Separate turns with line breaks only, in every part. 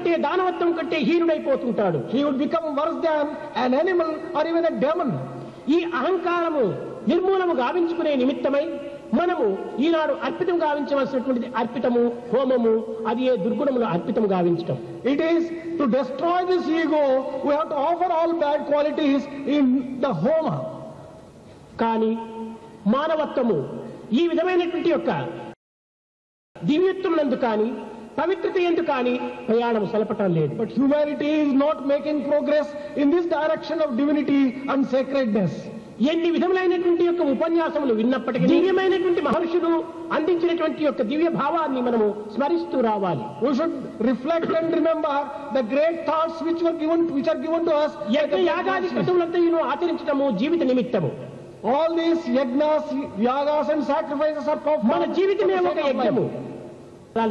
కంటే దానవత్వం కంటే హీనుడైపోతుంటాడు.
He would become worse than an animal or even a demon.
ఈ అహంకారము నిర్మూలము గావించుకునే నిమిత్తమై మనము ఈనాడు అర్పితం గావించవలసినటువంటిది అర్పితము హోమము, అది ఏ దుర్గుణములు అర్పితం గావించటం.
It is to destroy this ego, we have to offer all bad qualities in the homa.
కానీ మానవత్వము ఈ విధమైనటువంటి యొక్క దివ్యత్వమునందు కానీ పవిత్రత ఎందుకు కానీ ప్రయాణం సలపటం లేదు.
But humanity is not making progress in this direction of divinity and sacredness.
ఎన్ని విధములైనటువంటి యొక్క ఉపన్యాసములు విన్నప్పటికీ దివ్యమైనటువంటి మహర్షులు అందించినటువంటి యొక్క దివ్య భావాన్ని మనము స్మరిస్తూ రావాలి.
We should reflect and remember the great thoughts which are given to us.
యజ్ఞ యాగాది క్రతువులంతా ఆచరించడము జీవిత నిమిత్తము.
All these yajnas, yagas and sacrifices are performed.
మన జీవితమే ఒక యజ్ఞము.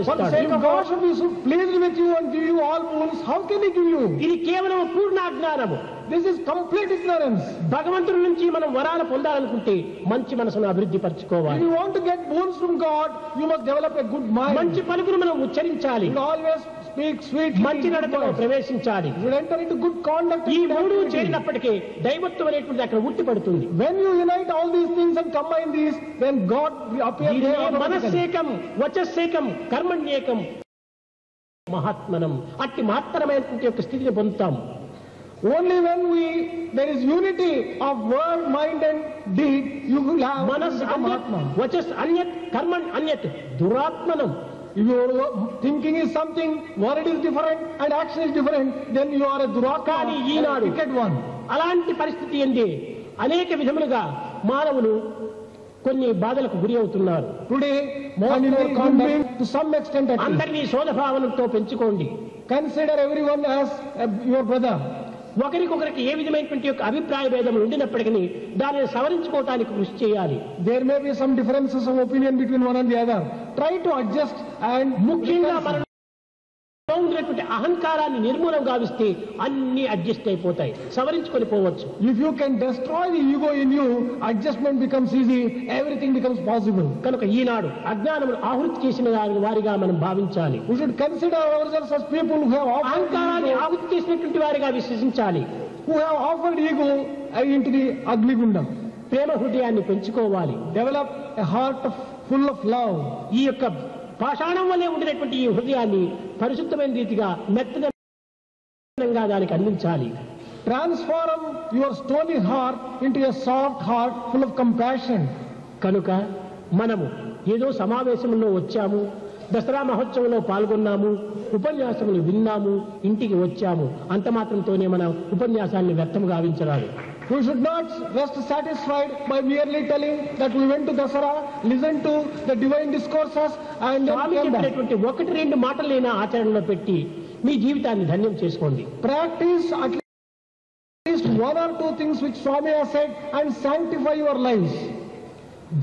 For the sake of God should be so pleased with you and give you all boons. How can He give you?
ఇది కేవలం పూర్ణ అజ్ఞానము.
This is complete ignorance.
భగవంతుడి నుంచి మనం వరాలు పొందాలనుకుంటే మంచి మనసును అభివృద్ధి పరచుకోవాలి.
If you want to get boons from God, you must develop a good mind.
మంచి పలుకును మనం ఉచ్చరించాలి.
You always speak sweetly.
మంచి నడతలో ప్రవేశించాలి.
You enter into good conduct.
ఈ మూడు చేరినప్పటికీ దైవత్వం అనేటువంటి అక్కడ ఉట్టిపడుతుంది.
When you unite all these things and combine these, then God appears there.
మనస్సేకం వచస్సేకం కర్మణ్యేకం మహాత్మనం. అట్టి మహత్తరమైనటువంటి యొక్క స్థితిని పొందుతాం.
Only when there is unity of word, mind and deed, you will have
మనస్ అన్యత్ వచస్ అన్యత్ కర్మణ్ అన్యత్ దురాత్మనం.
If your thinking is something, word is different and action is different, then you are a duratma, a wicked one.
అలాంటి పరిస్థితి ఏంది అనేక విధములుగా మానవులు కొన్ని బాధలకు గురి అవుతున్నారు.
Today, more conduct to some extent at least.
అందరినీ సోదభావనతో పెంచుకోండి.
Consider everyone as your brother.
ఒకరికొకరికి ఏ విధమైనటువంటి యొక్క అభిప్రాయ భేదములు ఉండినప్పటికీ దానిని సవరించుకోవడానికి కృషి చేయాలి.
There may be some differences of opinion between one and the other. Try to adjust and
ముఖ్యంగా మనలో ఉన్నటువంటి అహంకారాన్ని నిర్మూలం గావిస్తే అన్ని అడ్జస్ట్ అయిపోతాయి, సవరించుకొని పోవచ్చు.
If you can destroy the ego in you, adjustment becomes easy, everything becomes possible.
కనుక ఈనాడు అజ్ఞానమును ఆహుతి చేసిన వారిగా మనం భావించాలి.
We should consider ourselves as people who have
అహంకారాన్ని ఆహుతి చేసినటువంటి వారిగా విశ్వసించాలి.
Who have offered ego into the Agnigundam.
ప్రేమ హృదయాన్ని పెంచుకోవాలి.
Develop a heart full of love.
ఈ యొక్క పాషాణం వల్లే ఉండినటువంటి ఈ హృదయాన్ని పరిశుద్ధమైన రీతిగా మెత్తగా దానికి అందించాలి.
Transform your stony heart into a soft heart full of compassion.
కనుక మనము ఏదో సమావేశంలో వచ్చాము, దసరా మహోత్సవంలో పాల్గొన్నాము, ఉపన్యాసములు విన్నాము, ఇంటికి వచ్చాము, అంత మాత్రంతోనే మన ఉపన్యాసాన్ని వ్యర్థం గావించరాదు.
We should not rest satisfied by merely telling that we went to Dasara, listened to the divine discourses and
చెప్పినటువంటి ఒకటి రెండు మాటలైనా ఆచరణలో పెట్టి మీ జీవితాన్ని ధన్యం చేసుకోండి.
Practice at least one or two things which Swami has said and sanctify your lives.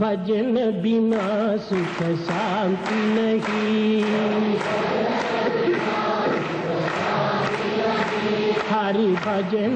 भजन बिना सुख शांति नहीं, हरि भजन